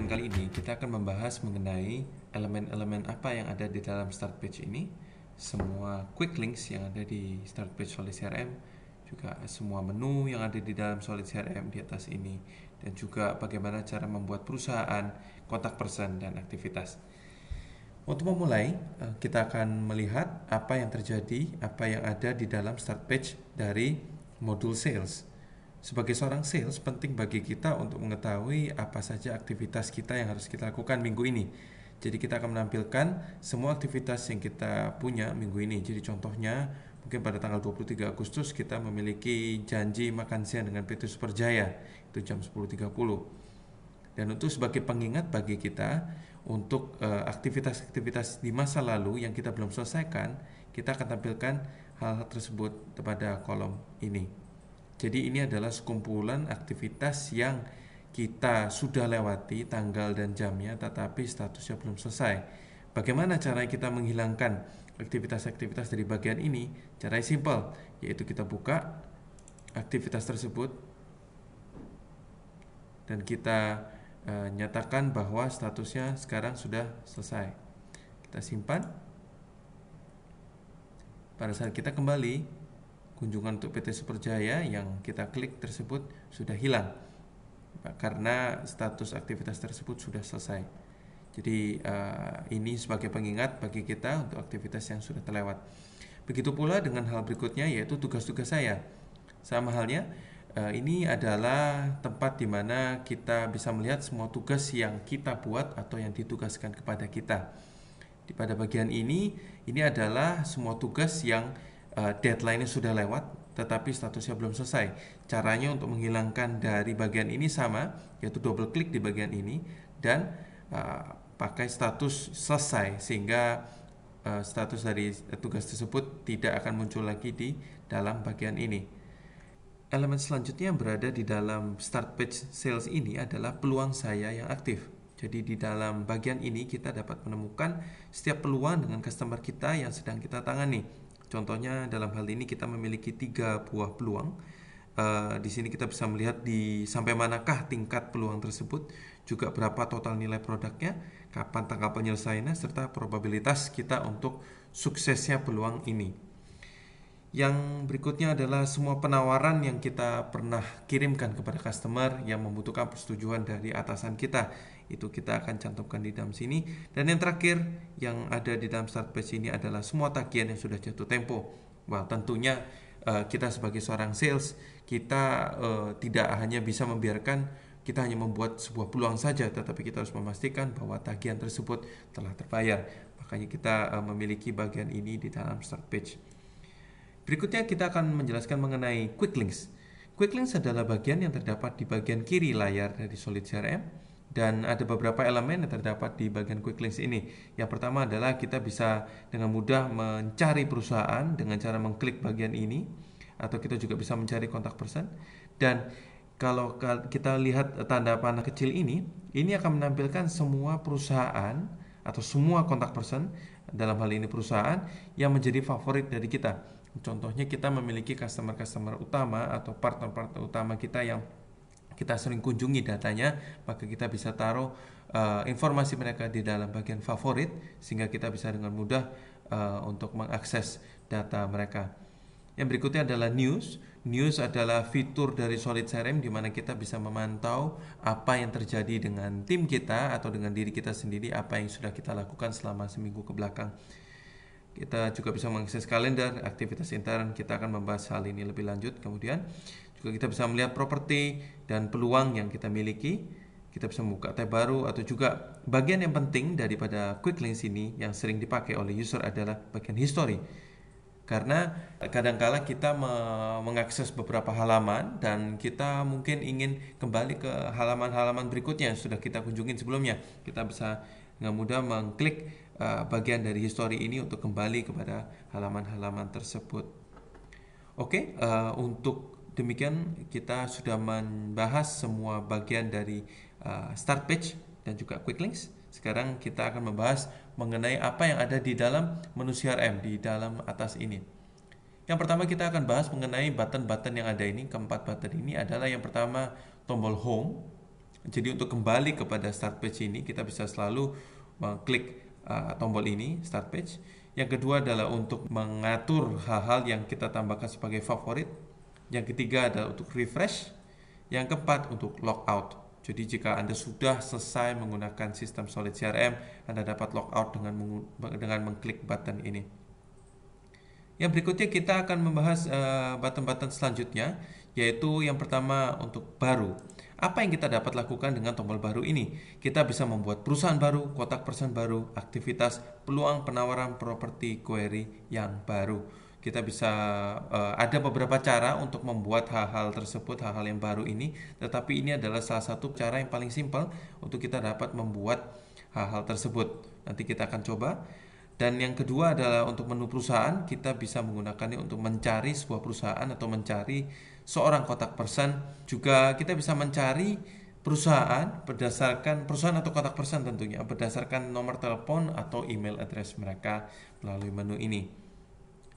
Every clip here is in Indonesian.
bagian kali ini kita akan membahas mengenai elemen-elemen apa yang ada di dalam start page ini, semua quick links yang ada di start page Solid CRM, juga semua menu yang ada di dalam Solid CRM di atas ini, dan juga bagaimana cara membuat perusahaan, kontak person, dan aktivitas. Untuk memulai, kita akan melihat apa yang terjadi, apa yang ada di dalam start page dari modul sales. Sebagai seorang sales, penting bagi kita untuk mengetahui apa saja aktivitas kita yang harus kita lakukan minggu ini. Jadi kita akan menampilkan semua aktivitas yang kita punya minggu ini. Jadi contohnya, mungkin pada tanggal 23 Agustus kita memiliki janji makan siang dengan PT Superjaya, itu jam 10.30. Dan untuk sebagai pengingat bagi kita, untuk aktivitas-aktivitas di masa lalu yang kita belum selesaikan, kita akan tampilkan hal tersebut pada kolom ini. Jadi ini adalah sekumpulan aktivitas yang kita sudah lewati tanggal dan jamnya, tetapi statusnya belum selesai. Bagaimana cara kita menghilangkan aktivitas-aktivitas dari bagian ini? Caranya simpel, yaitu kita buka aktivitas tersebut dan kita nyatakan bahwa statusnya sekarang sudah selesai. Kita simpan. Pada saat kita kembali, kunjungan untuk PT Superjaya yang kita klik tersebut sudah hilang karena status aktivitas tersebut sudah selesai. Jadi ini sebagai pengingat bagi kita untuk aktivitas yang sudah terlewat. Begitu pula dengan hal berikutnya, yaitu tugas-tugas saya. Sama halnya, ini adalah tempat di mana kita bisa melihat semua tugas yang kita buat atau yang ditugaskan kepada kita. Pada bagian ini adalah semua tugas yang deadline-nya sudah lewat tetapi statusnya belum selesai. Caranya untuk menghilangkan dari bagian ini sama, yaitu double klik di bagian ini dan pakai status selesai, sehingga status dari tugas tersebut tidak akan muncul lagi di dalam bagian ini. Elemen selanjutnya yang berada di dalam start page sales ini adalah peluang saya yang aktif. Jadi di dalam bagian ini kita dapat menemukan setiap peluang dengan customer kita yang sedang kita tangani. Contohnya dalam hal ini kita memiliki 3 buah peluang. Di sini kita bisa melihat di sampai manakah tingkat peluang tersebut, juga berapa total nilai produknya, kapan tanggal penyelesaiannya, serta probabilitas kita untuk suksesnya peluang ini. Yang berikutnya adalah semua penawaran yang kita pernah kirimkan kepada customer yang membutuhkan persetujuan dari atasan kita. Itu kita akan cantumkan di dalam sini. Dan yang terakhir yang ada di dalam start page ini adalah semua tagihan yang sudah jatuh tempo. Wah, tentunya kita sebagai seorang sales, kita tidak hanya bisa membiarkan kita hanya membuat sebuah peluang saja, tetapi kita harus memastikan bahwa tagihan tersebut telah terbayar. Makanya kita memiliki bagian ini di dalam start page. Berikutnya kita akan menjelaskan mengenai quick links. Quick links adalah bagian yang terdapat di bagian kiri layar dari Solid CRM, dan ada beberapa elemen yang terdapat di bagian quick links ini. Yang pertama adalah kita bisa dengan mudah mencari perusahaan dengan cara mengklik bagian ini, atau kita juga bisa mencari kontak person. Dan kalau kita lihat tanda panah kecil ini akan menampilkan semua perusahaan atau semua kontak person, dalam hal ini perusahaan yang menjadi favorit dari kita. Contohnya kita memiliki customer-customer utama atau partner-partner utama kita yang kita sering kunjungi datanya, maka kita bisa taruh informasi mereka di dalam bagian favorit, sehingga kita bisa dengan mudah untuk mengakses data mereka. Yang berikutnya adalah news. News adalah fitur dari Solid CRM di mana kita bisa memantau apa yang terjadi dengan tim kita atau dengan diri kita sendiri, apa yang sudah kita lakukan selama seminggu ke belakang. Kita juga bisa mengakses kalender, aktivitas intern. Kita akan membahas hal ini lebih lanjut. Kemudian juga kita bisa melihat properti dan peluang yang kita miliki. Kita bisa membuka tab baru, atau juga bagian yang penting daripada quick links ini yang sering dipakai oleh user adalah bagian history. Karena kadangkala kita mengakses beberapa halaman dan kita mungkin ingin kembali ke halaman-halaman berikutnya yang sudah kita kunjungin sebelumnya. Kita bisa dengan mudah mengklik bagian dari history ini untuk kembali kepada halaman-halaman tersebut. Oke, untuk demikian kita sudah membahas semua bagian dari start page dan juga quick links. Sekarang kita akan membahas mengenai apa yang ada di dalam menu CRM di dalam atas ini. Yang pertama kita akan bahas mengenai button-button yang ada ini. Keempat button ini adalah yang pertama tombol home, Jadi untuk kembali kepada start page ini, kita bisa selalu mengklik tombol ini, start page. Yang kedua adalah untuk mengatur hal-hal yang kita tambahkan sebagai favorit. Yang ketiga adalah untuk refresh. Yang keempat untuk logout. Jadi jika Anda sudah selesai menggunakan sistem Solid CRM, Anda dapat logout dengan mengklik button ini. Yang berikutnya kita akan membahas button-button selanjutnya, yaitu yang pertama untuk baru. Apa yang kita dapat lakukan dengan tombol baru ini? Kita bisa membuat perusahaan baru, kotak pesan baru, aktivitas, peluang penawaran properti query yang baru. Kita bisa ada beberapa cara untuk membuat hal-hal tersebut, hal-hal yang baru ini, tetapi ini adalah salah satu cara yang paling simpel untuk kita dapat membuat hal-hal tersebut. Nanti kita akan coba. Dan yang kedua adalah untuk menu perusahaan, kita bisa menggunakannya untuk mencari sebuah perusahaan atau mencari seorang kontak person. Juga kita bisa mencari perusahaan berdasarkan perusahaan atau kontak person tentunya berdasarkan nomor telepon atau email address mereka melalui menu ini.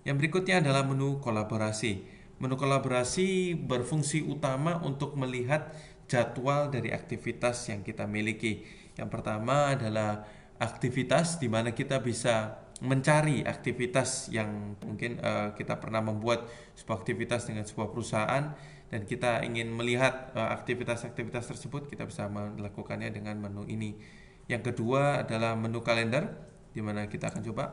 Yang berikutnya adalah menu kolaborasi. Menu kolaborasi berfungsi utama untuk melihat jadwal dari aktivitas yang kita miliki. Yang pertama adalah aktivitas di mana kita bisa mencari aktivitas yang mungkin kita pernah membuat sebuah aktivitas dengan sebuah perusahaan dan kita ingin melihat aktivitas-aktivitas tersebut, kita bisa melakukannya dengan menu ini. Yang kedua adalah menu kalender, di mana kita akan coba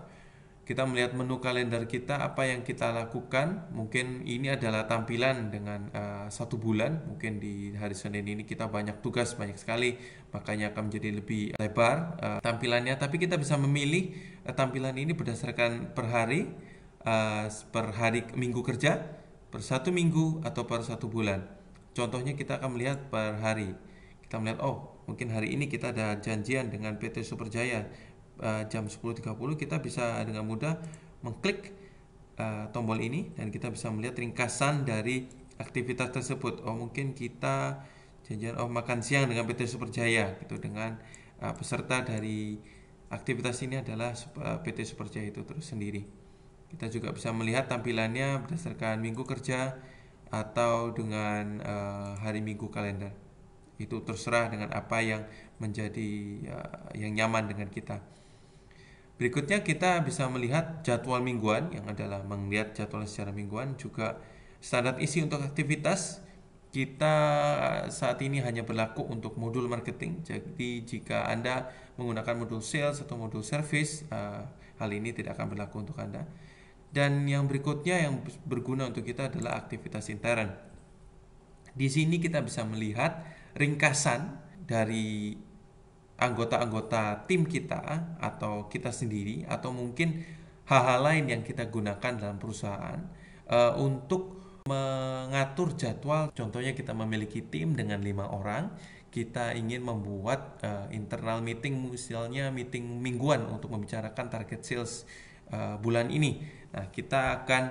kita melihat menu kalender kita, apa yang kita lakukan. Mungkin ini adalah tampilan dengan satu bulan. Mungkin di hari Senin ini kita banyak tugas, banyak sekali, makanya akan menjadi lebih lebar tampilannya. Tapi kita bisa memilih tampilan ini berdasarkan per hari minggu kerja, per satu minggu, atau per satu bulan. Contohnya kita akan melihat per hari. Kita melihat, oh mungkin hari ini kita ada janjian dengan PT Superjaya jam 10.30, kita bisa dengan mudah mengklik tombol ini dan kita bisa melihat ringkasan dari aktivitas tersebut. Oh mungkin kita janjian makan siang dengan PT Superjaya gitu, dengan peserta dari aktivitas ini adalah PT Superjaya itu terus sendiri. Kita juga bisa melihat tampilannya berdasarkan minggu kerja atau dengan hari minggu kalender. Itu terserah dengan apa yang menjadi yang nyaman dengan kita. Berikutnya kita bisa melihat jadwal mingguan, yang adalah melihat jadwal secara mingguan. Juga standar isi untuk aktivitas kita saat ini hanya berlaku untuk modul marketing. Jadi jika Anda menggunakan modul sales atau modul service, hal ini tidak akan berlaku untuk Anda. Dan yang berikutnya yang berguna untuk kita adalah aktivitas intern. Di sini kita bisa melihat ringkasan dari anggota-anggota tim kita atau kita sendiri, atau mungkin hal-hal lain yang kita gunakan dalam perusahaan untuk mengatur jadwal. Contohnya kita memiliki tim dengan 5 orang, kita ingin membuat internal meeting, misalnya meeting mingguan untuk membicarakan target sales bulan ini. Nah, kita akan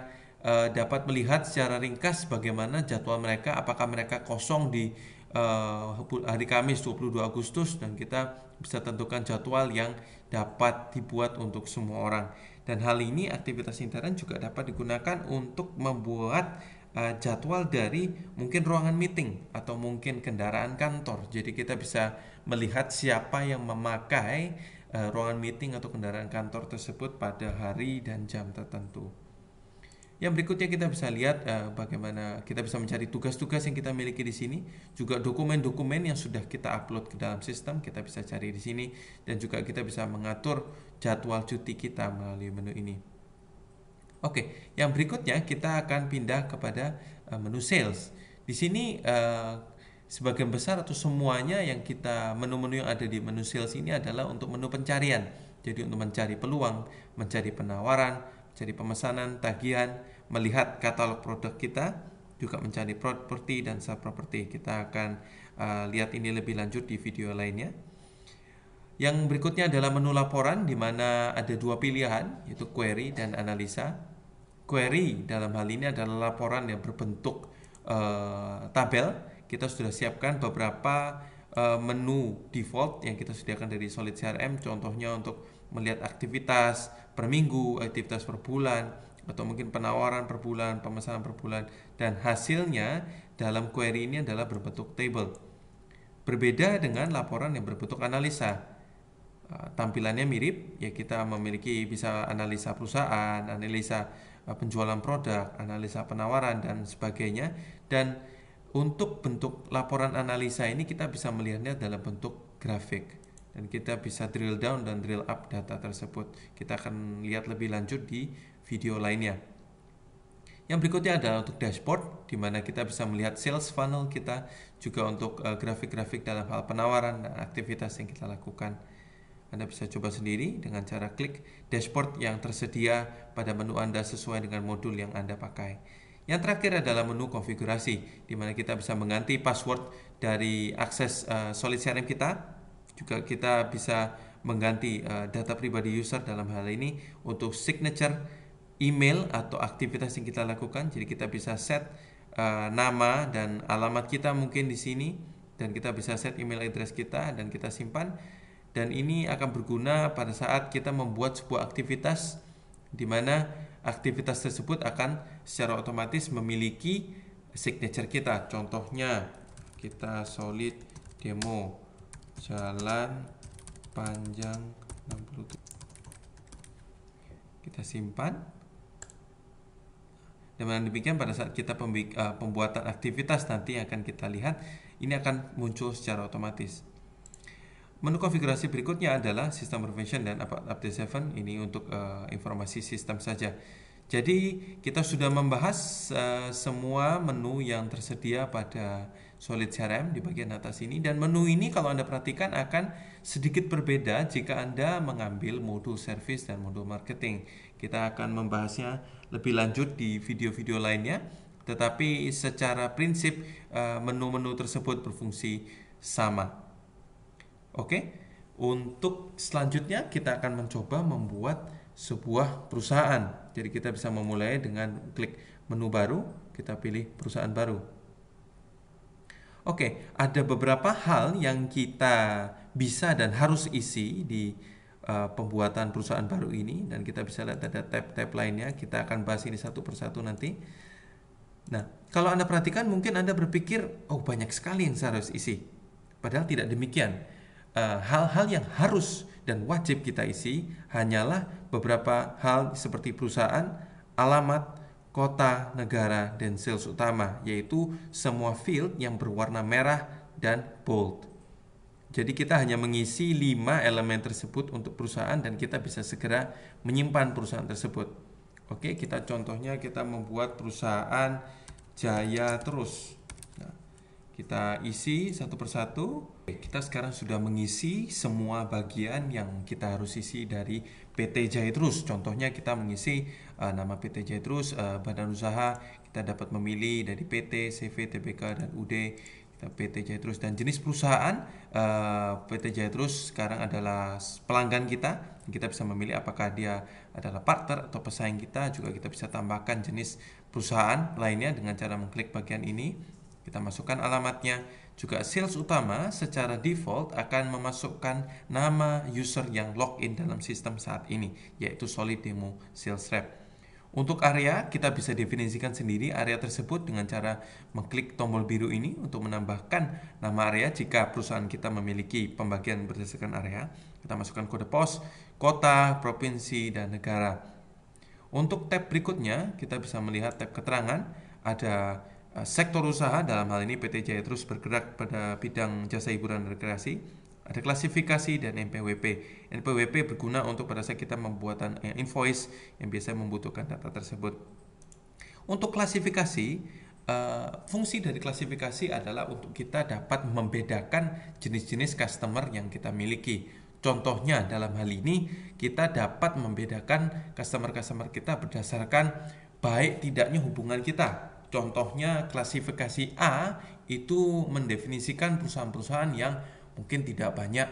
dapat melihat secara ringkas bagaimana jadwal mereka, apakah mereka kosong di hari Kamis 22 Agustus, dan kita bisa tentukan jadwal yang dapat dibuat untuk semua orang. Dan hal ini, aktivitas intern juga dapat digunakan untuk membuat jadwal dari mungkin ruangan meeting atau mungkin kendaraan kantor. Jadi kita bisa melihat siapa yang memakai ruangan meeting atau kendaraan kantor tersebut pada hari dan jam tertentu. Yang berikutnya kita bisa lihat bagaimana kita bisa mencari tugas-tugas yang kita miliki di sini, juga dokumen-dokumen yang sudah kita upload ke dalam sistem kita bisa cari di sini, dan juga kita bisa mengatur jadwal cuti kita melalui menu ini. Oke, yang berikutnya kita akan pindah kepada menu sales. Di sini sebagian besar atau semuanya yang kita menu-menu yang ada di menu sales ini adalah untuk menu pencarian. Jadi untuk mencari peluang, mencari penawaran, mencari pemesanan, tagihan, melihat katalog produk kita, juga mencari properti dan sub-properti. Kita akan lihat ini lebih lanjut di video lainnya. Yang berikutnya adalah menu laporan, di mana ada dua pilihan, yaitu query dan analisa. Query dalam hal ini adalah laporan yang berbentuk tabel. Kita sudah siapkan beberapa menu default yang kita sediakan dari Solid CRM, contohnya untuk melihat aktivitas per minggu, aktivitas per bulan, atau mungkin penawaran per bulan, pemesanan per bulan, dan hasilnya dalam query ini adalah berbentuk table. Berbeda dengan laporan yang berbentuk analisa. Tampilannya mirip, ya kita memiliki bisa analisa perusahaan, analisa penjualan produk, analisa penawaran dan sebagainya. Dan untuk bentuk laporan analisa ini kita bisa melihatnya dalam bentuk grafik dan kita bisa drill down dan drill up data tersebut. Kita akan lihat lebih lanjut di video lainnya. Yang berikutnya adalah untuk dashboard, di mana kita bisa melihat sales funnel kita, juga untuk grafik-grafik dalam hal penawaran dan aktivitas yang kita lakukan. Anda bisa coba sendiri dengan cara klik dashboard yang tersedia pada menu Anda sesuai dengan modul yang Anda pakai. Yang terakhir adalah menu konfigurasi, di mana kita bisa mengganti password dari akses Solid CRM kita. Juga kita bisa mengganti data pribadi user dalam hal ini untuk signature, email atau aktivitas yang kita lakukan. Jadi kita bisa set nama dan alamat kita mungkin di sini, dan kita bisa set email address kita dan kita simpan. Dan ini akan berguna pada saat kita membuat sebuah aktivitas di mana aktivitas tersebut akan secara otomatis memiliki signature kita. Contohnya kita solid demo jalan panjang 67. Kita simpan. Dengan demikian pada saat kita pembuatan aktivitas nanti yang akan kita lihat, ini akan muncul secara otomatis. Menu konfigurasi berikutnya adalah System Prevention dan Update 7. Ini untuk informasi sistem saja. Jadi kita sudah membahas semua menu yang tersedia pada Solid CRM di bagian atas ini. Dan menu ini kalau Anda perhatikan akan sedikit berbeda jika Anda mengambil modul service dan modul marketing. Kita akan membahasnya lebih lanjut di video-video lainnya. Tetapi secara prinsip menu-menu tersebut berfungsi sama. Oke, untuk selanjutnya kita akan mencoba membuat sebuah perusahaan. Jadi kita bisa memulai dengan klik menu baru, kita pilih perusahaan baru. Oke, ada beberapa hal yang kita bisa dan harus isi di pembuatan perusahaan baru ini, dan kita bisa lihat ada tab-tab lainnya. Kita akan bahas ini satu persatu nanti. Nah, kalau Anda perhatikan mungkin Anda berpikir, oh banyak sekali yang saya harus isi. Padahal tidak demikian. Hal-hal yang harus dan wajib kita isi hanyalah beberapa hal seperti perusahaan, alamat, kota, negara, dan sales utama, yaitu semua field yang berwarna merah dan bold. Jadi kita hanya mengisi 5 elemen tersebut untuk perusahaan dan kita bisa segera menyimpan perusahaan tersebut. Oke, kita contohnya kita membuat perusahaan Jaya Terus. Kita isi satu persatu. Kita sekarang sudah mengisi semua bagian yang kita harus isi dari PT Jaya Terus. Contohnya kita mengisi nama PT Jaya Terus, badan usaha. Kita dapat memilih dari PT, CV, TBK, dan UD. Kita PT Jaya Terus. Dan jenis perusahaan PT Jaya Terus sekarang adalah pelanggan kita. Kita bisa memilih apakah dia adalah partner atau pesaing kita. Juga kita bisa tambahkan jenis perusahaan lainnya dengan cara mengklik bagian ini. Kita masukkan alamatnya. Juga sales utama secara default akan memasukkan nama user yang login dalam sistem saat ini, yaitu Solid Demo Sales Rep. Untuk area, kita bisa definisikan sendiri area tersebut dengan cara mengklik tombol biru ini untuk menambahkan nama area jika perusahaan kita memiliki pembagian berdasarkan area. Kita masukkan kode pos, kota, provinsi, dan negara. Untuk tab berikutnya, kita bisa melihat tab keterangan. Ada sektor usaha, dalam hal ini PT Jaya Terus bergerak pada bidang jasa hiburan dan rekreasi. Ada klasifikasi dan NPWP. NPWP berguna untuk pada saat kita membuatan invoice yang biasanya membutuhkan data tersebut. Untuk klasifikasi, fungsi dari klasifikasi adalah untuk kita dapat membedakan jenis-jenis customer yang kita miliki. Contohnya dalam hal ini kita dapat membedakan customer-customer kita berdasarkan baik tidaknya hubungan kita. Contohnya klasifikasi A itu mendefinisikan perusahaan-perusahaan yang mungkin tidak banyak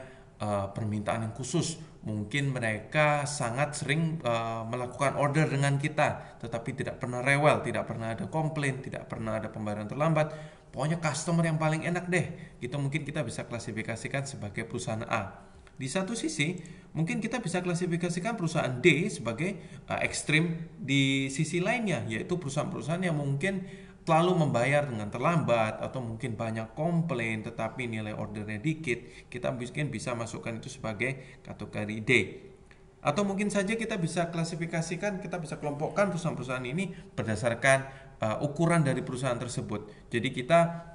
permintaan yang khusus. Mungkin mereka sangat sering melakukan order dengan kita, tetapi tidak pernah rewel, tidak pernah ada komplain, tidak pernah ada pembayaran terlambat. Pokoknya customer yang paling enak deh. Itu mungkin kita bisa klasifikasikan sebagai perusahaan A. Di satu sisi, mungkin kita bisa klasifikasikan perusahaan D sebagai ekstrim di sisi lainnya, yaitu perusahaan-perusahaan yang mungkin selalu membayar dengan terlambat atau mungkin banyak komplain tetapi nilai ordernya dikit, kita mungkin bisa masukkan itu sebagai kategori D. Atau mungkin saja kita bisa klasifikasikan, kita bisa kelompokkan perusahaan-perusahaan ini berdasarkan ukuran dari perusahaan tersebut. Jadi kita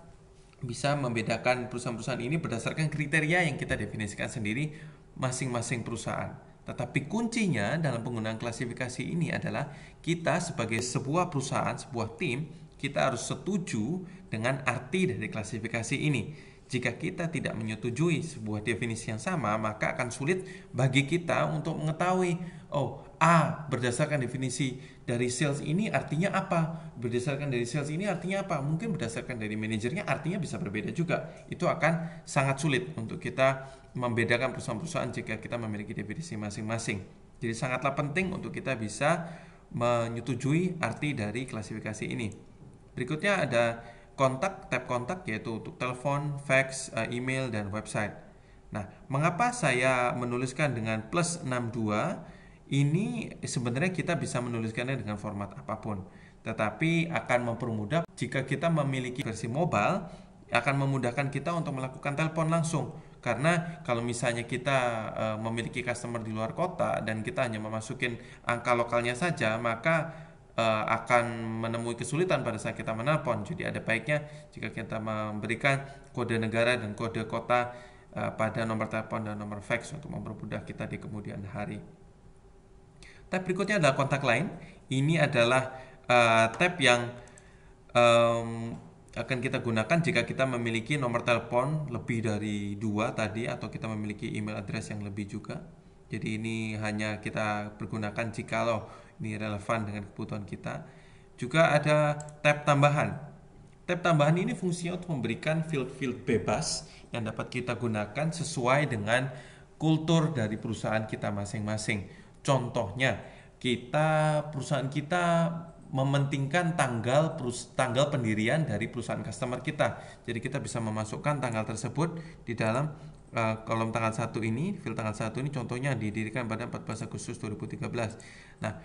bisa membedakan perusahaan-perusahaan ini berdasarkan kriteria yang kita definisikan sendiri masing-masing perusahaan. Tetapi kuncinya dalam penggunaan klasifikasi ini adalah kita sebagai sebuah perusahaan, sebuah tim, kita harus setuju dengan arti dari klasifikasi ini. Jika kita tidak menyetujui sebuah definisi yang sama, maka akan sulit bagi kita untuk mengetahui, oh, A berdasarkan definisi dari sales ini artinya apa? Berdasarkan dari sales ini artinya apa? Mungkin berdasarkan dari manajernya artinya bisa berbeda juga. Itu akan sangat sulit untuk kita membedakan perusahaan-perusahaan jika kita memiliki definisi masing-masing. Jadi sangatlah penting untuk kita bisa menyetujui arti dari klasifikasi ini. Berikutnya ada kontak, tab kontak, yaitu untuk telepon, fax, email, dan website. Nah, mengapa saya menuliskan dengan plus 62? Ini sebenarnya kita bisa menuliskannya dengan format apapun. Tetapi akan mempermudah jika kita memiliki versi mobile, akan memudahkan kita untuk melakukan telepon langsung. Karena kalau misalnya kita memiliki customer di luar kota dan kita hanya memasukin angka lokalnya saja, maka akan menemui kesulitan pada saat kita menelpon. Jadi ada baiknya jika kita memberikan kode negara dan kode kota pada nomor telepon dan nomor fax untuk mempermudah kita di kemudian hari. Tab berikutnya adalah kontak lain. Ini adalah tab yang akan kita gunakan jika kita memiliki nomor telepon lebih dari 2 tadi, atau kita memiliki email address yang lebih juga. Jadi ini hanya kita pergunakan jikalau ini relevan dengan kebutuhan kita. Juga ada tab tambahan. Tab tambahan ini fungsinya untuk memberikan field-field bebas yang dapat kita gunakan sesuai dengan kultur dari perusahaan kita masing-masing. Contohnya, perusahaan kita mementingkan tanggal pendirian dari perusahaan customer kita. Jadi kita bisa memasukkan tanggal tersebut di dalam kolom tanggal 1 ini, field tanggal 1 ini contohnya didirikan pada 14 Agustus 2013. Nah,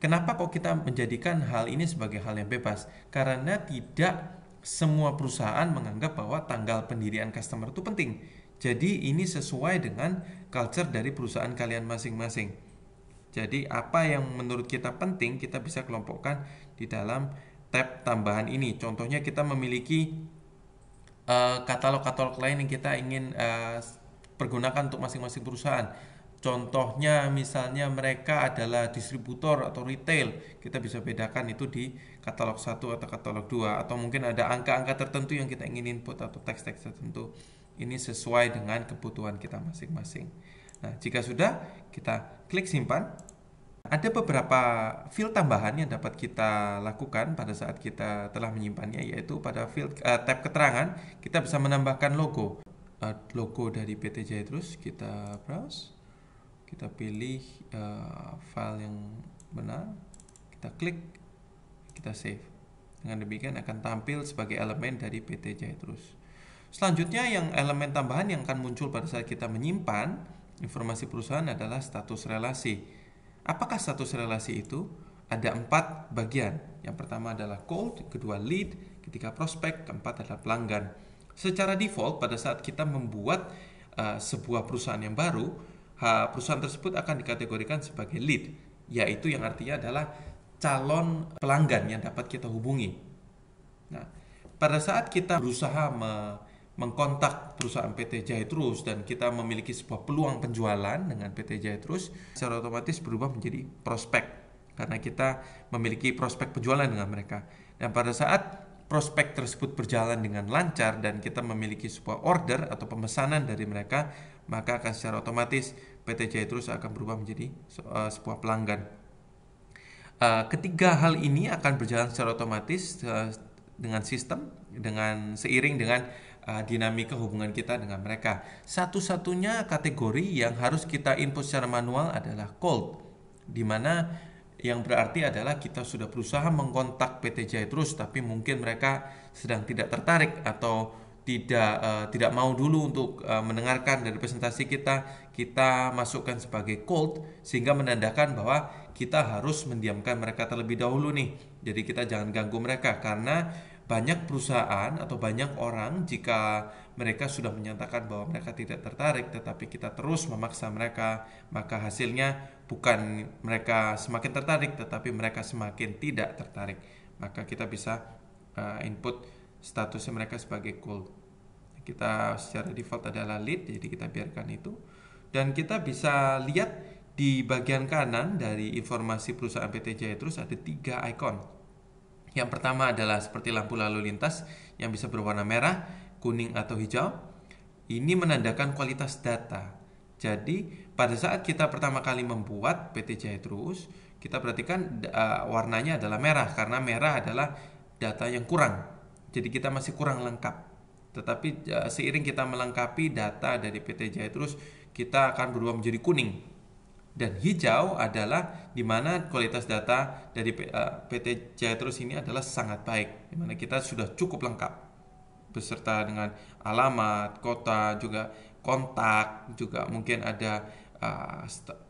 kenapa kok kita menjadikan hal ini sebagai hal yang bebas? Karena tidak semua perusahaan menganggap bahwa tanggal pendirian customer itu penting. Jadi ini sesuai dengan culture dari perusahaan kalian masing-masing. Jadi apa yang menurut kita penting, kita bisa kelompokkan di dalam tab tambahan ini. Contohnya kita memiliki katalog-katalog lain yang kita ingin pergunakan untuk masing-masing perusahaan. Contohnya misalnya mereka adalah distributor atau retail, kita bisa bedakan itu di katalog 1 atau katalog 2. Atau mungkin ada angka-angka tertentu yang kita ingin input atau teks-teks tertentu. Ini sesuai dengan kebutuhan kita masing-masing. Nah, jika sudah, kita klik simpan. Ada beberapa field tambahan yang dapat kita lakukan pada saat kita telah menyimpannya, yaitu pada field tab keterangan kita bisa menambahkan logo. Logo dari PT Jaya Terus, kita browse, kita pilih file yang benar, kita klik, kita save. Dengan demikian akan tampil sebagai elemen dari PT Jaya Terus. Selanjutnya yang elemen tambahan yang akan muncul pada saat kita menyimpan informasi perusahaan adalah status relasi. Apakah status relasi itu? Ada 4 bagian. Yang pertama adalah cold, kedua lead, ketiga prospek, keempat adalah pelanggan. Secara default pada saat kita membuat sebuah perusahaan yang baru, perusahaan tersebut akan dikategorikan sebagai lead, yaitu yang artinya adalah calon pelanggan yang dapat kita hubungi. Nah, pada saat kita berusaha mengkontak perusahaan PT Jaya Terus dan kita memiliki sebuah peluang penjualan dengan PT Jaya Terus, secara otomatis berubah menjadi prospek karena kita memiliki prospek penjualan dengan mereka. Dan pada saat prospek tersebut berjalan dengan lancar dan kita memiliki sebuah order atau pemesanan dari mereka, maka akan secara otomatis PT Jaya Terus akan berubah menjadi sebuah pelanggan. Ketiga hal ini akan berjalan secara otomatis dengan sistem, seiring dengan dinamika hubungan kita dengan mereka. Satu-satunya kategori yang harus kita input secara manual adalah cold, di mana yang berarti adalah kita sudah berusaha mengkontak PT Jaya Terus, tapi mungkin mereka sedang tidak tertarik atau tidak mau dulu untuk mendengarkan dari presentasi kita masukkan sebagai cold, sehingga menandakan bahwa kita harus mendiamkan mereka terlebih dahulu nih. Jadi kita jangan ganggu mereka, karena banyak perusahaan atau banyak orang, jika mereka sudah menyatakan bahwa mereka tidak tertarik tetapi kita terus memaksa mereka, maka hasilnya bukan mereka semakin tertarik tetapi mereka semakin tidak tertarik. Maka kita bisa input statusnya mereka sebagai cold. Kita secara default adalah lead, jadi kita biarkan itu. Dan kita bisa lihat di bagian kanan dari informasi perusahaan PT Jaya Terus ada 3 icon. Yang pertama adalah seperti lampu lalu lintas yang bisa berwarna merah, kuning atau hijau. Ini menandakan kualitas data. Jadi pada saat kita pertama kali membuat PT Jaya Terus, kita perhatikan warnanya adalah merah, karena merah adalah data yang kurang. Jadi kita masih kurang lengkap. Tetapi seiring kita melengkapi data dari PT Jaya Terus, kita akan berubah menjadi kuning. Dan hijau adalah di mana kualitas data dari PT Jaya Terus ini adalah sangat baik, di mana kita sudah cukup lengkap beserta dengan alamat, kota, juga kontak, juga mungkin ada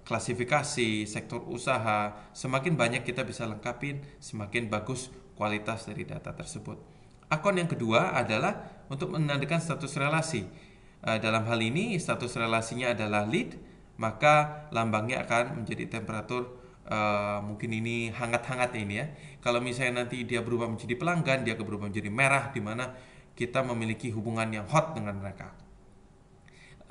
klasifikasi, sektor usaha. Semakin banyak kita bisa lengkapin, semakin bagus kualitas dari data tersebut. Akun yang kedua adalah untuk menandakan status relasi. Dalam hal ini status relasinya adalah lead, maka lambangnya akan menjadi temperatur, mungkin ini hangat-hangat ini ya. Kalau misalnya nanti dia berubah menjadi pelanggan, dia akan berubah menjadi merah, di mana kita memiliki hubungan yang hot dengan mereka.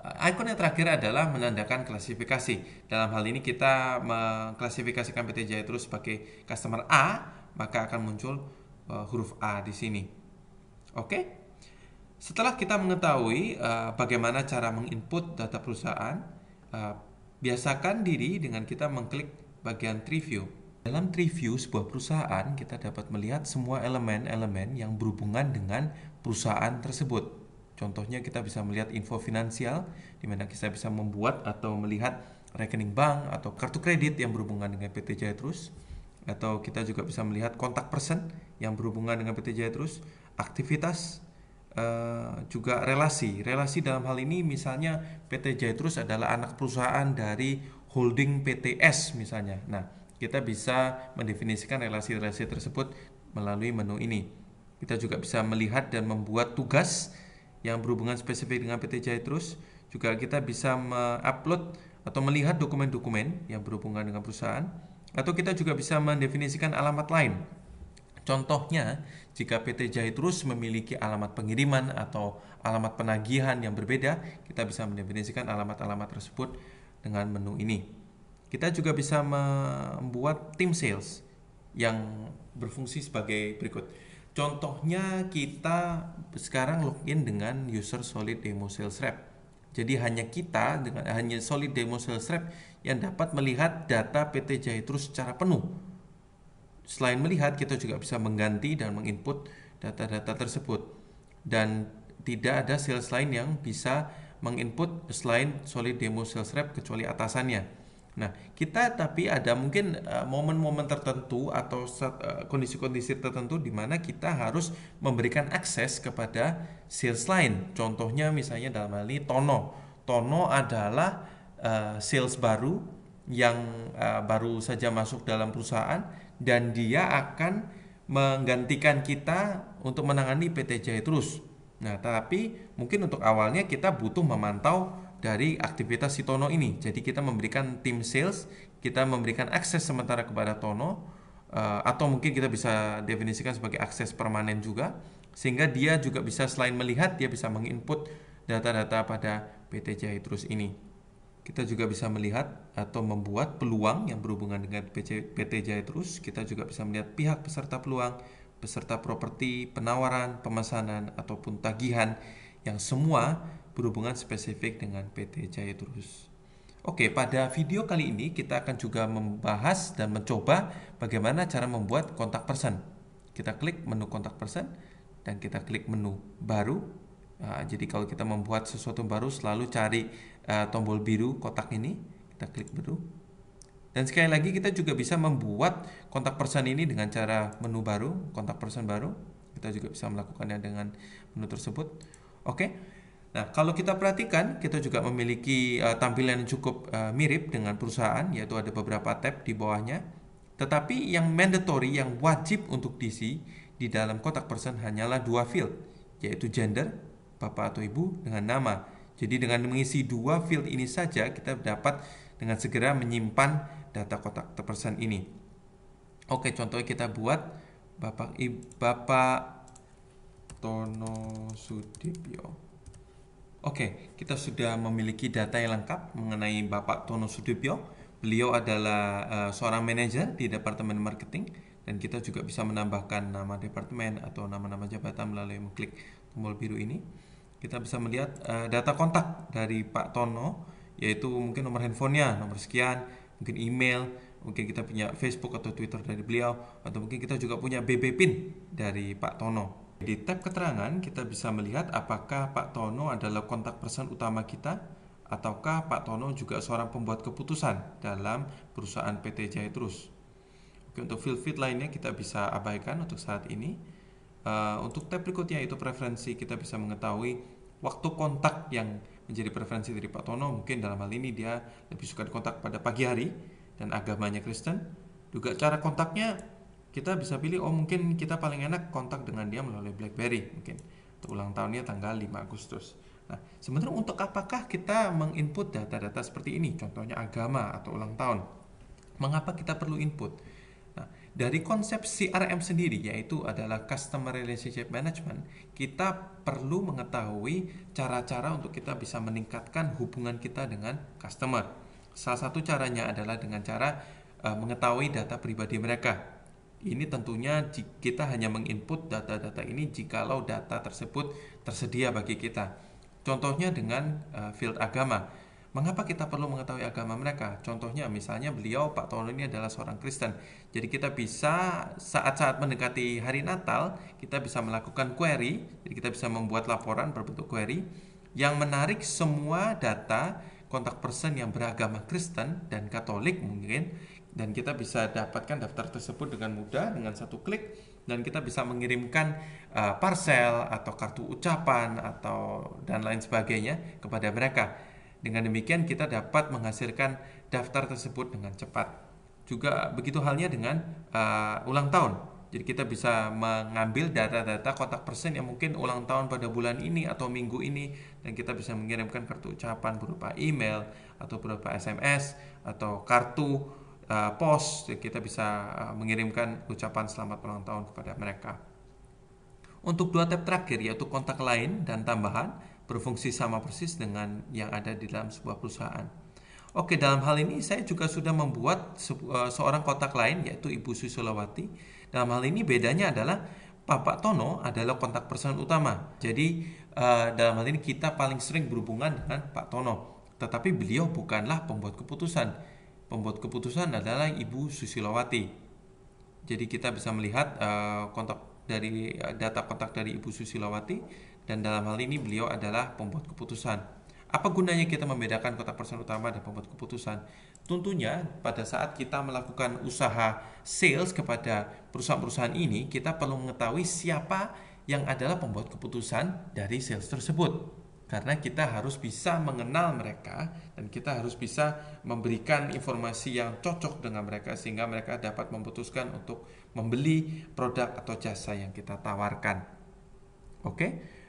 Icon yang terakhir adalah menandakan klasifikasi. Dalam hal ini kita mengklasifikasikan PT Jaya Terus sebagai customer A, maka akan muncul huruf A di sini. Oke. Setelah kita mengetahui bagaimana cara menginput data perusahaan, biasakan diri dengan kita mengklik bagian tree view. Dalam tree view sebuah perusahaan, kita dapat melihat semua elemen-elemen yang berhubungan dengan perusahaan tersebut. Contohnya kita bisa melihat info finansial, di mana kita bisa membuat atau melihat rekening bank atau kartu kredit yang berhubungan dengan PT Jaya Terus. Atau kita juga bisa melihat kontak person yang berhubungan dengan PT Jaya Terus, aktivitas, juga relasi dalam hal ini misalnya PT Jaya Terus adalah anak perusahaan dari holding PTS misalnya. Nah, kita bisa mendefinisikan relasi-relasi tersebut melalui menu ini. Kita juga bisa melihat dan membuat tugas yang berhubungan spesifik dengan PT Jaya Terus. Juga kita bisa mengupload atau melihat dokumen-dokumen yang berhubungan dengan perusahaan. Atau kita juga bisa mendefinisikan alamat lain. Contohnya, jika PT Jaya Terus memiliki alamat pengiriman atau alamat penagihan yang berbeda, kita bisa mendefinisikan alamat-alamat tersebut dengan menu ini. Kita juga bisa membuat tim sales yang berfungsi sebagai berikut. Contohnya, kita sekarang login dengan user Solid Demo Sales Rep. Jadi hanya Solid Demo Sales Rep yang dapat melihat data PT Jaya Terus secara penuh. Selain melihat, kita juga bisa mengganti dan menginput data-data tersebut. Dan tidak ada sales lain yang bisa menginput selain Solid Demo Sales Rep kecuali atasannya. Nah, kita tapi ada mungkin momen-momen tertentu atau kondisi-kondisi tertentu di mana kita harus memberikan akses kepada sales lain. Contohnya misalnya dalam hal ini Tono. Tono adalah sales baru yang baru saja masuk dalam perusahaan, dan dia akan menggantikan kita untuk menangani PT Jaya Terus. Nah, tapi mungkin untuk awalnya kita butuh memantau dari aktivitas si Tono ini. Jadi kita memberikan tim sales, kita memberikan akses sementara kepada Tono, atau mungkin kita bisa definisikan sebagai akses permanen juga, sehingga dia juga bisa selain melihat, dia bisa menginput data-data pada PT Jaya Terus ini. Kita juga bisa melihat atau membuat peluang yang berhubungan dengan PT Jaya Terus. Kita juga bisa melihat pihak peserta peluang, peserta properti, penawaran, pemesanan, ataupun tagihan, yang semua berhubungan spesifik dengan PT Jaya Terus. Oke, pada video kali ini kita akan juga membahas dan mencoba bagaimana cara membuat kontak person. Kita klik menu kontak person dan kita klik menu baru. Jadi kalau kita membuat sesuatu baru, selalu cari tombol biru kotak ini, kita klik baru. Dan sekali lagi kita juga bisa membuat kontak person ini dengan cara menu baru, kontak person baru. Kita juga bisa melakukannya dengan menu tersebut. Oke. Nah, kalau kita perhatikan, kita juga memiliki tampilan yang cukup mirip dengan perusahaan, yaitu ada beberapa tab di bawahnya. Tetapi yang mandatory, yang wajib untuk diisi di dalam kotak person hanyalah dua field, yaitu gender, bapak atau ibu, dengan nama. Jadi dengan mengisi dua field ini saja, kita dapat dengan segera menyimpan data kotak person ini. Oke, contohnya kita buat Bapak Tono Sudibyo. Oke, kita sudah memiliki data yang lengkap mengenai Bapak Tono Sudibyo. Beliau adalah seorang manajer di Departemen Marketing, dan kita juga bisa menambahkan nama departemen atau nama-nama jabatan melalui mengklik tombol biru ini. Kita bisa melihat data kontak dari Pak Tono, yaitu mungkin nomor handphonenya, nomor sekian, mungkin email, mungkin kita punya Facebook atau Twitter dari beliau, atau mungkin kita juga punya BB PIN dari Pak Tono. Di tab keterangan kita bisa melihat apakah Pak Tono adalah kontak person utama kita, ataukah Pak Tono juga seorang pembuat keputusan dalam perusahaan PT Jaya Terus. Oke, untuk field lainnya kita bisa abaikan untuk saat ini. Untuk tab berikutnya yaitu preferensi, kita bisa mengetahui waktu kontak yang menjadi preferensi dari Pak Tono. Mungkin dalam hal ini dia lebih suka kontak pada pagi hari dan agamanya Kristen. Juga cara kontaknya kita bisa pilih, mungkin kita paling enak kontak dengan dia melalui BlackBerry, mungkin untuk ulang tahunnya tanggal 5 Agustus. Nah, sebenarnya untuk apakah kita menginput data-data seperti ini, contohnya agama atau ulang tahun? Mengapa kita perlu input? Nah, dari konsep CRM sendiri, yaitu adalah Customer Relationship Management, kita perlu mengetahui cara-cara untuk kita bisa meningkatkan hubungan kita dengan customer. Salah satu caranya adalah dengan cara mengetahui data pribadi mereka. Ini tentunya kita hanya menginput data-data ini jikalau data tersebut tersedia bagi kita. Contohnya dengan field agama. Mengapa kita perlu mengetahui agama mereka? Contohnya misalnya beliau, Pak Tono ini adalah seorang Kristen. Jadi kita bisa saat-saat mendekati hari Natal, kita bisa melakukan query. Jadi kita bisa membuat laporan berbentuk query yang menarik semua data kontak person yang beragama Kristen dan Katolik mungkin, dan kita bisa dapatkan daftar tersebut dengan mudah dengan satu klik, dan kita bisa mengirimkan parcel atau kartu ucapan atau dan lain sebagainya kepada mereka. Dengan demikian kita dapat menghasilkan daftar tersebut dengan cepat. Juga begitu halnya dengan ulang tahun. Jadi kita bisa mengambil data-data kontak person yang mungkin ulang tahun pada bulan ini atau minggu ini, dan kita bisa mengirimkan kartu ucapan berupa email atau berupa SMS atau kartu pos. Kita bisa mengirimkan ucapan selamat ulang tahun kepada mereka. Untuk dua tab terakhir yaitu kontak lain dan tambahan, berfungsi sama persis dengan yang ada di dalam sebuah perusahaan. Oke, dalam hal ini saya juga sudah membuat seorang kontak lain yaitu Ibu Susilowati. Dalam hal ini bedanya adalah Bapak Tono adalah kontak person utama. Jadi dalam hal ini kita paling sering berhubungan dengan Pak Tono. Tetapi beliau bukanlah pembuat keputusan. Pembuat keputusan adalah Ibu Susilowati. Jadi kita bisa melihat data kontak dari Ibu Susilowati, dan dalam hal ini beliau adalah pembuat keputusan. Apa gunanya kita membedakan kontak person utama dan pembuat keputusan? Tentunya pada saat kita melakukan usaha sales kepada perusahaan-perusahaan ini, kita perlu mengetahui siapa yang adalah pembuat keputusan dari sales tersebut. Karena kita harus bisa mengenal mereka dan kita harus bisa memberikan informasi yang cocok dengan mereka sehingga mereka dapat memutuskan untuk membeli produk atau jasa yang kita tawarkan. Oke?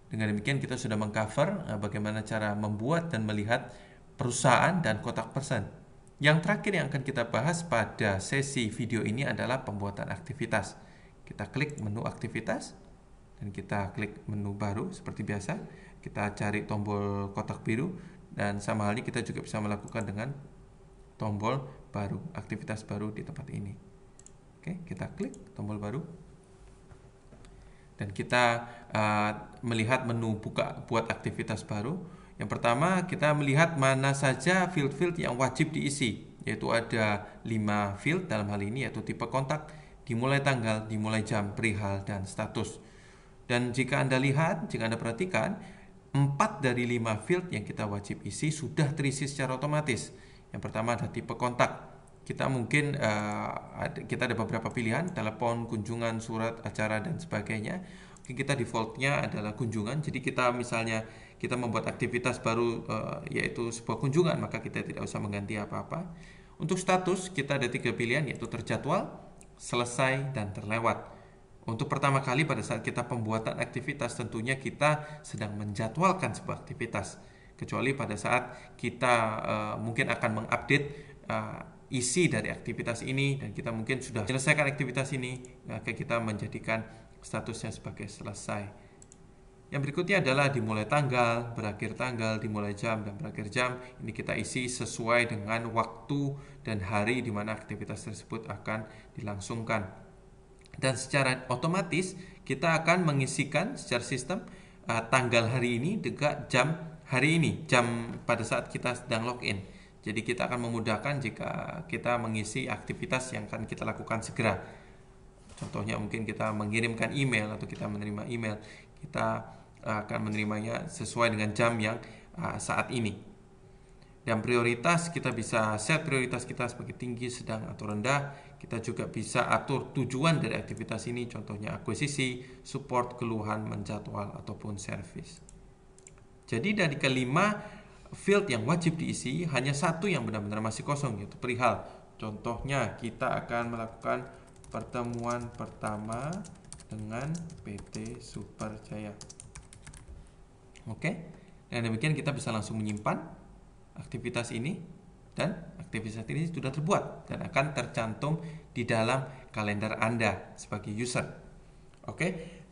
Dengan demikian kita sudah mengcover bagaimana cara membuat dan melihat perusahaan dan kontak person. Yang terakhir yang akan kita bahas pada sesi video ini adalah pembuatan aktivitas. Kita klik menu aktivitas dan kita klik menu baru seperti biasa. Kita cari tombol kotak biru, dan sama halnya kita juga bisa melakukan dengan tombol baru, aktivitas baru di tempat ini. Oke, kita klik tombol baru. Dan kita melihat menu buat aktivitas baru. Yang pertama kita melihat mana saja field-field yang wajib diisi, yaitu ada 5 field dalam hal ini, yaitu tipe kontak, dimulai tanggal, dimulai jam, perihal, dan status. Dan jika Anda lihat, jika Anda perhatikan, 4 dari 5 field yang kita wajib isi sudah terisi secara otomatis. Yang pertama ada tipe kontak. Kita mungkin kita ada beberapa pilihan, telepon, kunjungan, surat, acara, dan sebagainya. kita defaultnya adalah kunjungan. Jadi kita misalnya kita membuat aktivitas baru yaitu sebuah kunjungan, maka kita tidak usah mengganti apa-apa. Untuk status kita ada 3 pilihan, yaitu terjadwal, selesai, dan terlewat. Untuk pertama kali pada saat kita pembuatan aktivitas, tentunya kita sedang menjadwalkan sebuah aktivitas. Kecuali pada saat kita mungkin akan mengupdate isi dari aktivitas ini, dan kita mungkin sudah menyelesaikan aktivitas ini, maka kita menjadikan statusnya sebagai selesai. Yang berikutnya adalah dimulai tanggal, berakhir tanggal, dimulai jam, dan berakhir jam. Ini kita isi sesuai dengan waktu dan hari di mana aktivitas tersebut akan dilangsungkan. Dan secara otomatis kita akan mengisikan secara sistem tanggal hari ini dengan jam hari ini, jam pada saat kita sedang login. Jadi kita akan memudahkan jika kita mengisi aktivitas yang akan kita lakukan segera. Contohnya mungkin kita mengirimkan email atau kita menerima email, kita akan menerimanya sesuai dengan jam yang saat ini. Dan prioritas, kita bisa set prioritas kita sebagai tinggi, sedang, atau rendah. Kita juga bisa atur tujuan dari aktivitas ini, contohnya akuisisi, support, keluhan, menjadwal, ataupun service. Jadi dari kelima field yang wajib diisi, hanya satu yang benar-benar masih kosong, yaitu perihal. Contohnya kita akan melakukan pertemuan pertama dengan PT Superjaya. Oke, dan demikian kita bisa langsung menyimpan aktivitas ini, dan aktivitas ini sudah terbuat dan akan tercantum di dalam kalender Anda sebagai user. Oke,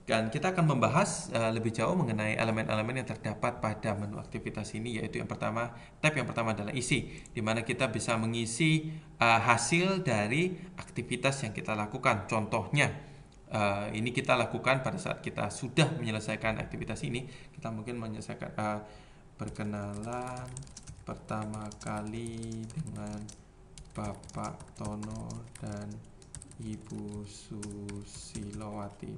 dan kita akan membahas lebih jauh mengenai elemen-elemen yang terdapat pada menu aktivitas ini, yaitu yang pertama, tab yang pertama adalah isi, di mana kita bisa mengisi hasil dari aktivitas yang kita lakukan. Contohnya, ini kita lakukan pada saat kita sudah menyelesaikan aktivitas ini. Kita mungkin menyelesaikan perkenalan pertama kali dengan Bapak Tono dan Ibu Susilowati.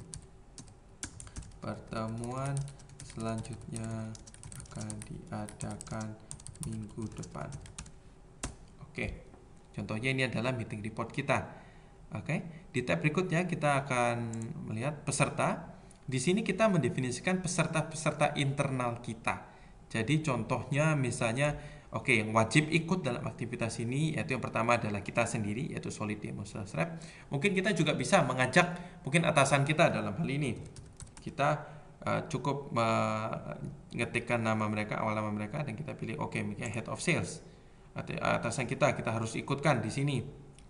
Pertemuan selanjutnya akan diadakan minggu depan. Oke, contohnya ini adalah meeting report kita. Oke, di tab berikutnya kita akan melihat peserta. Di sini kita mendefinisikan peserta-peserta internal kita. Jadi contohnya misalnya, yang wajib ikut dalam aktivitas ini, yaitu yang pertama adalah kita sendiri, yaitu Solid Demo Sales Rep. Mungkin kita juga bisa mengajak mungkin atasan kita dalam hal ini. Kita cukup mengetikkan nama mereka, awal nama mereka, dan kita pilih misalnya Head of Sales. Atasan kita harus ikutkan di sini.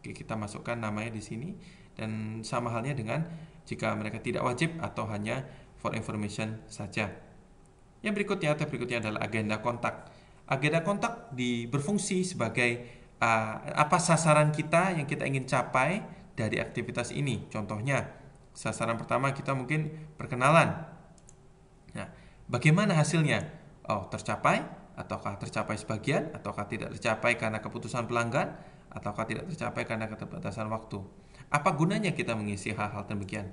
Kita masukkan namanya di sini, dan sama halnya dengan jika mereka tidak wajib atau hanya for information saja. Yang berikutnya, tab berikutnya adalah agenda kontak. Agenda kontak berfungsi sebagai apa sasaran kita yang kita ingin capai dari aktivitas ini. Contohnya, sasaran pertama kita mungkin perkenalan. Nah, bagaimana hasilnya? Tercapai, ataukah tercapai sebagian, ataukah tidak tercapai karena keputusan pelanggan, ataukah tidak tercapai karena keterbatasan waktu. Apa gunanya kita mengisi hal-hal demikian?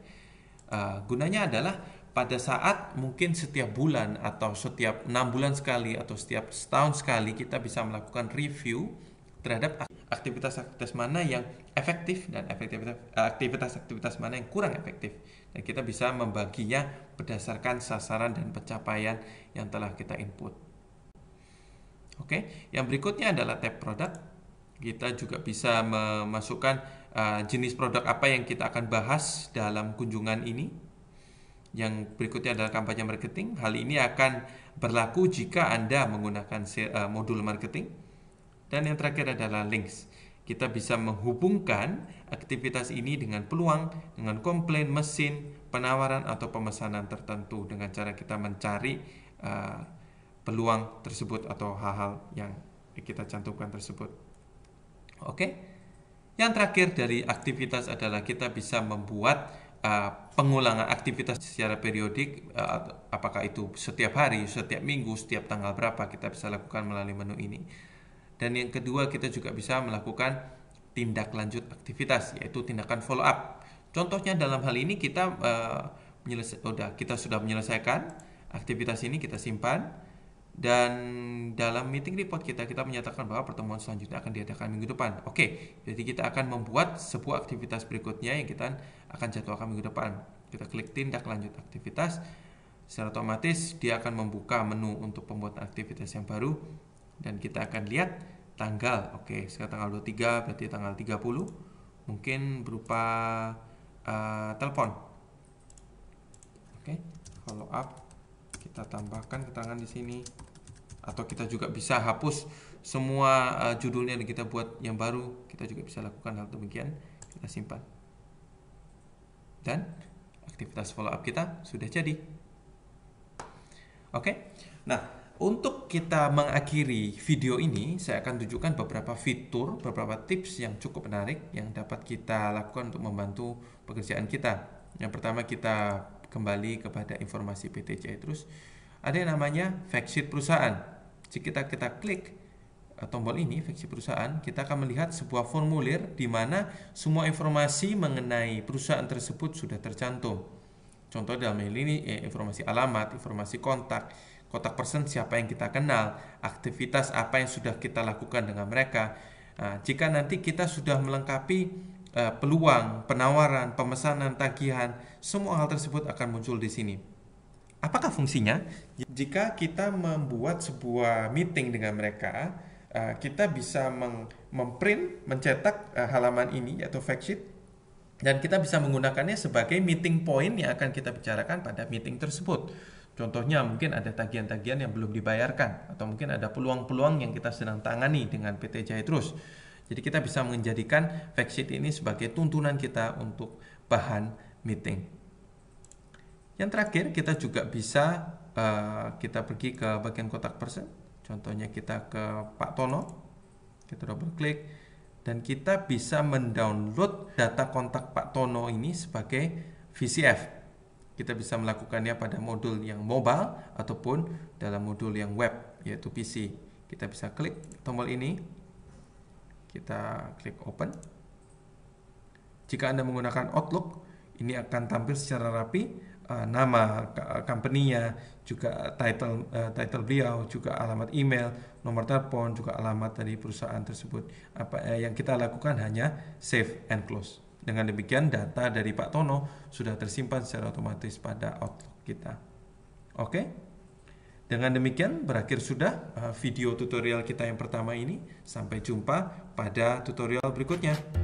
Gunanya adalah pada saat mungkin setiap bulan atau setiap 6 bulan sekali atau setiap setahun sekali kita bisa melakukan review terhadap aktivitas-aktivitas mana yang efektif dan aktivitas-aktivitas mana yang kurang efektif. Dan kita bisa membaginya berdasarkan sasaran dan pencapaian yang telah kita input. Oke, yang berikutnya adalah tab produk. Kita juga bisa memasukkan jenis produk apa yang kita akan bahas dalam kunjungan ini. Yang berikutnya adalah kampanye marketing. Hal ini akan berlaku jika Anda menggunakan modul marketing. Dan yang terakhir adalah links. Kita bisa menghubungkan aktivitas ini dengan peluang, dengan komplain, mesin, penawaran, atau pemesanan tertentu dengan cara kita mencari peluang tersebut atau hal-hal yang kita cantumkan tersebut. Oke. Yang terakhir dari aktivitas adalah kita bisa membuat pengulangan aktivitas secara periodik, apakah itu setiap hari, setiap minggu, setiap tanggal berapa, kita bisa lakukan melalui menu ini. Dan yang kedua, kita juga bisa melakukan tindak lanjut aktivitas, yaitu tindakan follow up. Contohnya dalam hal ini kita sudah menyelesaikan aktivitas ini, kita simpan. Dan dalam meeting report kita menyatakan bahwa pertemuan selanjutnya akan diadakan minggu depan. Oke, jadi kita akan membuat sebuah aktivitas berikutnya yang kita akan jadwalkan minggu depan. Kita klik tindak lanjut aktivitas. Secara otomatis dia akan membuka menu untuk pembuatan aktivitas yang baru. Dan kita akan lihat tanggal. Oke, sekarang tanggal 23, berarti tanggal 30. Mungkin berupa telepon. Oke, follow up. Kita tambahkan keterangan di sini. Atau kita juga bisa hapus semua judulnya yang kita buat yang baru. Kita juga bisa lakukan hal demikian. Kita simpan. Dan aktivitas follow up kita sudah jadi. Oke. Nah, untuk kita mengakhiri video ini, saya akan tunjukkan beberapa fitur, beberapa tips yang cukup menarik yang dapat kita lakukan untuk membantu pekerjaan kita. Yang pertama, kita kembali kepada informasi PT Jaya Terus. Ada yang namanya fact sheet perusahaan. Jika kita klik tombol ini, fact sheet perusahaan, kita akan melihat sebuah formulir di mana semua informasi mengenai perusahaan tersebut sudah tercantum. Contoh dalam hal ini informasi alamat, informasi kontak person siapa yang kita kenal, aktivitas apa yang sudah kita lakukan dengan mereka. Nah, jika nanti kita sudah melengkapi peluang, penawaran, pemesanan, tagihan, semua hal tersebut akan muncul di sini. Apakah fungsinya? Jika kita membuat sebuah meeting dengan mereka, kita bisa memprint, mencetak halaman ini yaitu fact sheet, dan kita bisa menggunakannya sebagai meeting point yang akan kita bicarakan pada meeting tersebut. Contohnya mungkin ada tagihan-tagihan yang belum dibayarkan, atau mungkin ada peluang-peluang yang kita sedang tangani dengan PT Jaya Terus. Jadi kita bisa menjadikan fact sheet ini sebagai tuntunan kita untuk bahan meeting. Yang terakhir, kita juga bisa kita pergi ke bagian kontak person. Contohnya kita ke Pak Tono, kita double klik, dan kita bisa mendownload data kontak Pak Tono ini sebagai VCF. Kita bisa melakukannya pada modul yang mobile ataupun dalam modul yang web, yaitu PC. Kita bisa klik tombol ini, kita klik open. Jika Anda menggunakan Outlook, ini akan tampil secara rapi, nama company-nya, juga title beliau, juga alamat email, nomor telepon, juga alamat dari perusahaan tersebut. Apa yang kita lakukan hanya save and close. Dengan demikian data dari Pak Tono sudah tersimpan secara otomatis pada Outlook kita. Oke. Dengan demikian berakhir sudah video tutorial kita yang pertama ini. Sampai jumpa pada tutorial berikutnya.